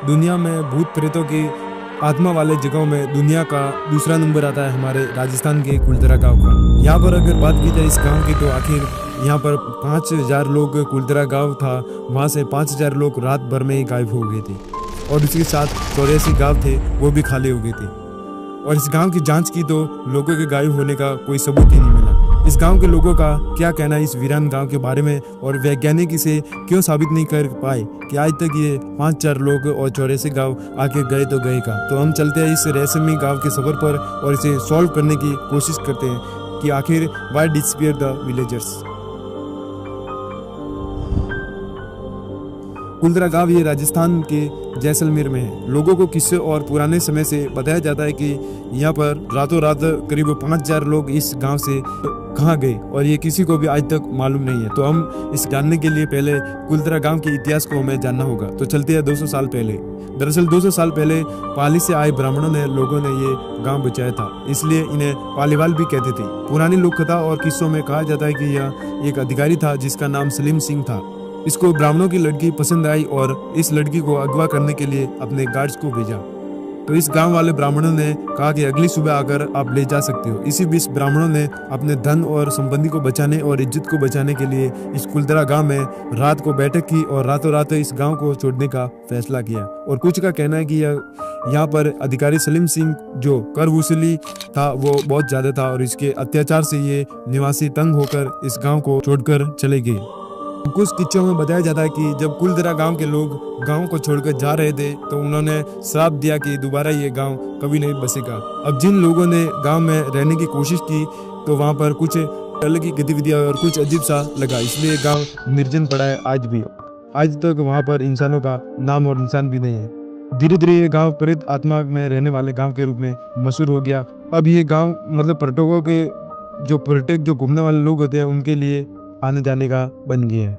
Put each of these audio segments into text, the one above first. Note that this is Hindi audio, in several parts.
दुनिया में भूत प्रेतों की आत्मा वाले जगहों में दुनिया का दूसरा नंबर आता है हमारे राजस्थान के कुलधरा गांव का। यहाँ पर अगर बात की जाए इस गांव की, तो आखिर यहाँ पर 5,000 लोग कुलधरा गांव था, वहाँ से 5,000 लोग रात भर में ही गायब हो गए थे और इसके साथ 84 गांव थे वो भी खाली हो गए थे। और इस गांव की जांच की तो लोगों के गायब होने का कोई सबूत ही नहीं मिला। इस गांव के लोगों का क्या कहना है इस वीरान गांव के बारे में, और वैज्ञानिक इसे क्यों साबित नहीं कर पाए कि आज तक ये 5,000 लोग और 84 गांव आके गए तो गए का। तो हम चलते हैं इस रहस्यमयी गांव के सफर पर और इसे सॉल्व करने की कोशिश करते हैं कि आखिर why disappear the villagers. Kuldhara गांव ये राजस्थान के जैसलमेर में है। लोगों को किस्से और पुराने समय से बताया जाता है कि यहाँ पर रातों रात करीब 5,000 लोग इस गांव से कहाँ गए और ये किसी को भी आज तक मालूम नहीं है। तो हम इस जानने के लिए पहले कुलधरा गांव के इतिहास को हमें जानना होगा। तो चलते हैं 200 साल पहले। दरअसल 200 साल पहले पाली से आए ब्राह्मणों ने लोगों ने ये गांव बचाया था, इसलिए इन्हें पालीवाल भी कहते थे। पुरानी लोक कथा और किस्सों में कहा जाता है कि यह एक अधिकारी था जिसका नाम सलीम सिंह था। इसको ब्राह्मणों की लड़की पसंद आई और इस लड़की को अगवा करने के लिए अपने गार्ड्स को भेजा। तो इस गांव वाले ब्राह्मणों ने कहा कि अगली सुबह आकर आप ले जा सकते हो। इसी बीच ब्राह्मणों ने अपने धन और संबंधी को बचाने और इज्जत को बचाने के लिए इस कुलधरा गांव में रात को बैठक की और रातों रात इस गांव को छोड़ने का फैसला किया। और कुछ का कहना है कि यहाँ पर अधिकारी सलीम सिंह जो कर वसूली था वो बहुत ज्यादा था और इसके अत्याचार से ये निवासी तंग होकर इस गाँव को छोड़कर चले गए। कुछ किस्सों में बताया जाता है कि जब कुलधरा गांव के लोग गांव को छोड़कर जा रहे थे तो उन्होंने श्राप दिया कि दोबारा ये गांव कभी नहीं बसेगा। अब जिन लोगों ने गांव में रहने की कोशिश की तो वहां पर कुछ अलग ही गतिविधियां और कुछ अजीब सा लगा, इसलिए गांव निर्जन पड़ा है आज भी। आज तक वहां पर इंसानों का नाम और निशान भी नहीं है। धीरे धीरे ये गाँव प्रेत आत्मा में रहने वाले गाँव के रूप में मशहूर हो गया। अब ये गाँव मतलब पर्यटकों के जो घूमने वाले लोग होते हैं उनके लिए आने जाने का बन गया है।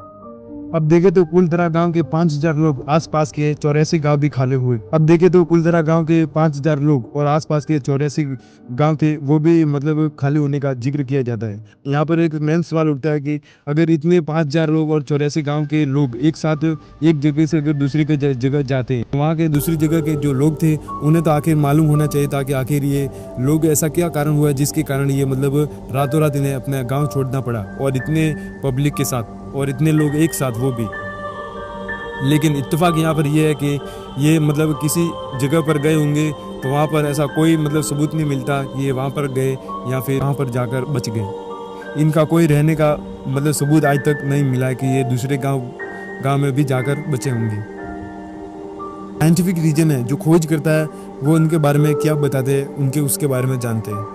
अब देखे तो कुलधरा गांव के 5,000 लोग, आसपास के 84 गांव भी खाली हुए। अब देखे तो कुलधरा गांव के 5,000 लोग और आसपास के 84 गांव थे वो भी मतलब खाली होने का जिक्र किया जाता है। यहाँ पर एक मेन सवाल उठता है कि अगर इतने 5,000 लोग और 84 गांव के लोग एक साथ एक जगह से अगर दूसरी जगह जाते हैं, वहाँ के दूसरी जगह के जो लोग थे उन्हें तो आखिर मालूम होना चाहिए था कि आखिर ये लोग ऐसा क्या कारण हुआ जिसके कारण ये मतलब रातों रात इन्हें अपना गाँव छोड़ना पड़ा और इतने पब्लिक के साथ और इतने लोग एक साथ वो भी। लेकिन इत्तेफाक यहाँ पर यह है कि ये मतलब किसी जगह पर गए होंगे तो वहाँ पर ऐसा कोई मतलब सबूत नहीं मिलता कि ये वहाँ पर गए या फिर वहाँ पर जाकर बच गए। इनका कोई रहने का मतलब सबूत आज तक नहीं मिला कि ये दूसरे गांव में भी जाकर बचे होंगे। साइंटिफिक रीजन है जो खोज करता है वो उनके बारे में क्या बताते हैं, उनके उसके बारे में जानते हैं।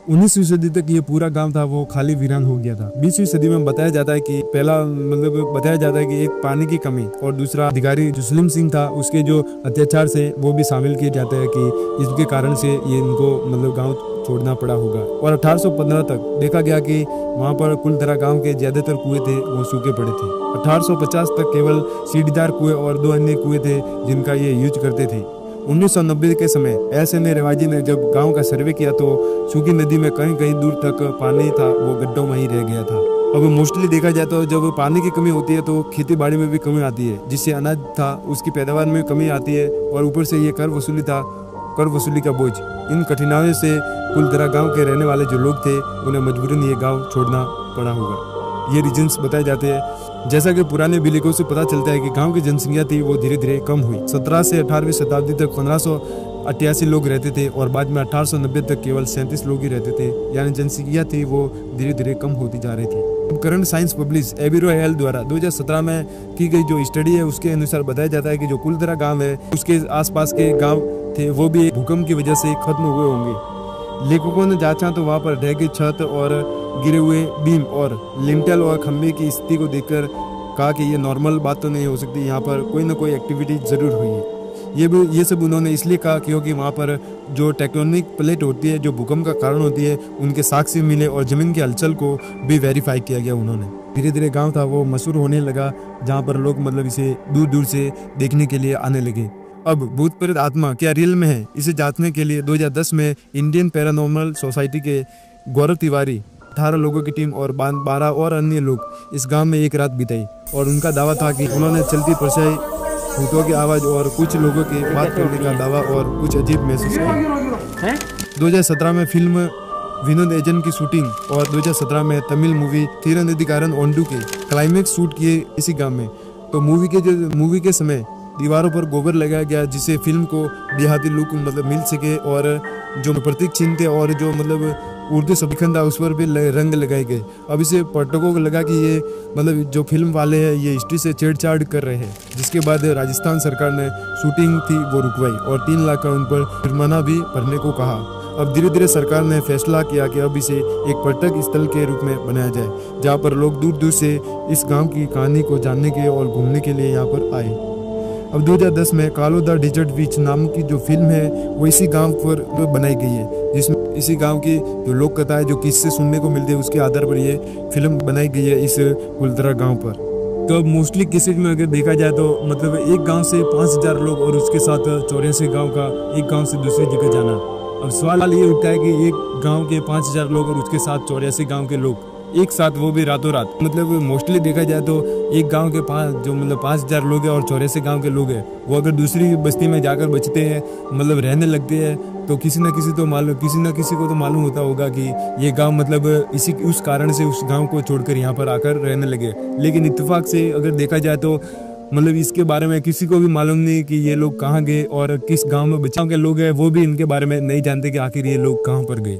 19वीं सदी तक ये पूरा गांव था वो खाली वीरान हो गया था। 20वीं सदी में बताया जाता है कि पहला मतलब बताया जाता है कि एक पानी की कमी और दूसरा अधिकारी जो सलीम सिंह था उसके जो अत्याचार से वो भी शामिल किए जाते हैं कि इसके कारण से ये इनको मतलब गांव छोड़ना पड़ा होगा। और 1815 तक देखा गया कि वहाँ पर कुलधरा गांव के ज्यादातर कुएं थे वो सूखे पड़े थे। 1850 तक केवल सीढ़ीदार कुएं और 2 अन्य कुएं थे जिनका ये यूज करते थे। 1990 के समय एस.एन. रिवाजी ने जब गांव का सर्वे किया तो सूखी नदी में कहीं कहीं दूर तक पानी था वो गड्ढों में ही रह गया था। अब मोस्टली देखा जाए तो जब पानी की कमी होती है तो खेती बाड़ी में भी कमी आती है, जिससे अनाज था उसकी पैदावार में कमी आती है और ऊपर से ये कर वसूली का बोझ। इन कठिनाइयों से कुलधरा गाँव के रहने वाले जो लोग थे उन्हें मजबूरन ये गाँव छोड़ना पड़ा होगा। ये रीजन्स बताए जाते हैं। जैसा कि पुराने अभिलेखों से पता चलता है कि गांव की जनसंख्या थी वो धीरे धीरे कम हुई। 17 से 18वीं शताब्दी तक 1588 लोग रहते थे और बाद में 1890 तक केवल 37 लोग ही रहते थे, यानी जनसंख्या थी वो धीरे धीरे कम होती जा रही थी। करंट साइंस पब्लिश एबिरो हेल्थ द्वारा 2017 में की गई जो स्टडी है उसके अनुसार बताया जाता है कि जो कुलधरा गाँव है उसके आसपास के गाँव थे वो भी भूकंप की वजह से खत्म हुए होंगे। लेखकों ने जांचा तो वहाँ पर ढह गई छत और गिरे हुए बीम और लिंटल और खंबे की स्थिति को देखकर कहा कि ये नॉर्मल बात तो नहीं हो सकती, यहाँ पर कोई ना कोई एक्टिविटी जरूर हुई है। ये सब उन्होंने इसलिए कहा क्योंकि वहाँ पर जो टेक्टोनिक प्लेट होती है जो भूकंप का कारण होती है उनके साक्ष्य मिले और जमीन की हलचल को भी वेरीफाई किया गया उन्होंने। धीरे धीरे गाँव था वो मशहूर होने लगा जहाँ पर लोग मतलब इसे दूर दूर से देखने के लिए आने लगे। अब भूत प्रेत आत्मा क्या रियल में है, इसे जांचने के लिए 2010 में इंडियन पैरानॉर्मल सोसाइटी के गौरव तिवारी 18 लोगों की टीम और 12 और अन्य लोग इस गांव में एक रात बिताई और उनका दावा था कि उन्होंने चलती परछाई भूतों की आवाज़ और कुछ लोगों के बात करने का दावा और कुछ अजीब महसूस किया। 2017 में फिल्म विनोद एजन की शूटिंग और 2017 में तमिल मूवी थिरुनेल्वेलिकारन ओंडू के क्लाइमेक्स शूट किए इसी गांव में। तो मूवी के समय दीवारों पर गोबर लगाया गया जिससे फिल्म को देहाती लुक मतलब मिल सके, और जो प्रतीक चिन्ह थे और जो मतलब उर्दू सबिखन था उस पर भी रंग लगाए गए। अब इसे पर्यटकों को लगा कि ये मतलब जो फिल्म वाले हैं ये हिस्ट्री से छेड़छाड़ कर रहे हैं, जिसके बाद राजस्थान सरकार ने शूटिंग थी वो रुकवाई और 3 लाख का उन पर जुर्माना भी भरने को कहा। अब धीरे धीरे सरकार ने फैसला किया कि अब इसे एक पर्यटक स्थल के रूप में बनाया जाए, जहाँ पर लोग दूर दूर से इस गांव की कहानी को जानने के और घूमने के लिए यहाँ पर आए। अब 2010 में कालो द डिजर्ट बीच नाम की जो फिल्म है वो इसी गांव पर बनाई गई है, जिसमें इसी गांव की जो लोक कथाएं जो किससे सुनने को मिलते हैं उसके आधार पर ये फिल्म बनाई गई है इस कुलतरा गांव पर। तो अब मोस्टली केसेज में अगर देखा जाए तो मतलब एक गांव से 5000 लोग और उसके साथ 84 गांव का एक गांव से दूसरी जगह जाना। अब सवाल ये उठता है कि एक गांव के 5000 लोग और उसके साथ 84 गांव के लोग एक साथ, वो भी रातों रात, मतलब मोस्टली देखा जाए तो एक गांव के जो मतलब 5000 लोग हैं और 84 गांव के लोग हैं, वो अगर दूसरी बस्ती में जाकर बचते हैं मतलब रहने लगते हैं तो किसी न किसी को तो मालूम होता होगा कि ये गांव मतलब उस कारण से उस गांव को छोड़कर यहाँ पर आकर रहने लगे। लेकिन इत्तेफाक से अगर देखा जाए तो मतलब इसके बारे में किसी को भी मालूम नहीं कि ये लोग कहाँ गए और किस गांव में बचाव के लोग हैं वो भी इनके बारे में नहीं जानते कि आखिर ये लोग कहाँ पर गए।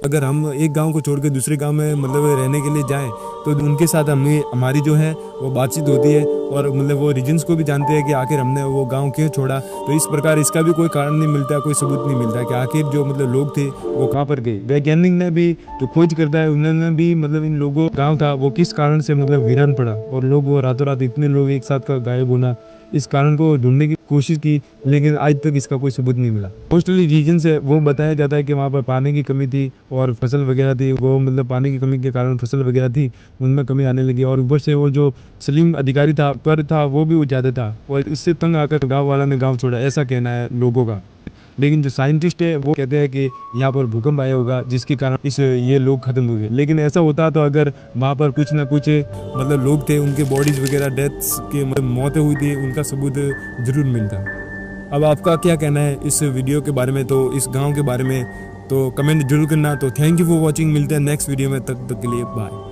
अगर हम एक गांव को छोड़कर दूसरे गांव में मतलब रहने के लिए जाएं तो उनके साथ हमारी जो है वो बातचीत होती है और मतलब वो रीजन्स को भी जानते हैं कि आखिर हमने वो गांव क्यों छोड़ा। तो इस प्रकार इसका भी कोई कारण नहीं मिलता, कोई सबूत नहीं मिलता कि आखिर जो मतलब लोग थे वो कहाँ पर गए। वैज्ञानिक ने भी जो खोज करता है उन्होंने भी मतलब इन लोगों गाँव था वो किस कारण से मतलब वीरान पड़ा और लोग वो रातों रात इतने लोग एक साथ का गायब होना, इस कारण को ढूंढने की कोशिश की लेकिन आज तक इसका कोई सबूत नहीं मिला। मोस्टली रीजन से वो बताया जाता है कि वहाँ पर पानी की कमी थी और फसल वगैरह थी, वो मतलब पानी की कमी के कारण फसल वगैरह थी उनमें कमी आने लगी और ऊपर से वो जो सलीम अधिकारी था वो भी ज़्यादा था और इससे तंग आकर गाँव वाला ने गाँव छोड़ा, ऐसा कहना है लोगों का। लेकिन जो साइंटिस्ट है वो कहते हैं कि यहाँ पर भूकंप आया होगा जिसके कारण ये लोग खत्म हो गए। लेकिन ऐसा होता तो अगर वहाँ पर कुछ ना कुछ मतलब लोग थे उनके बॉडीज वगैरह डेथ्स के मतलब मौतें हुई थी उनका सबूत जरूर मिलता। अब आपका क्या कहना है इस वीडियो के बारे में, तो इस गाँव के बारे में तो कमेंट जरूर करना। तो थैंक यू फॉर वॉचिंग, मिलते हैं नेक्स्ट वीडियो में, तब तक के लिए बाय।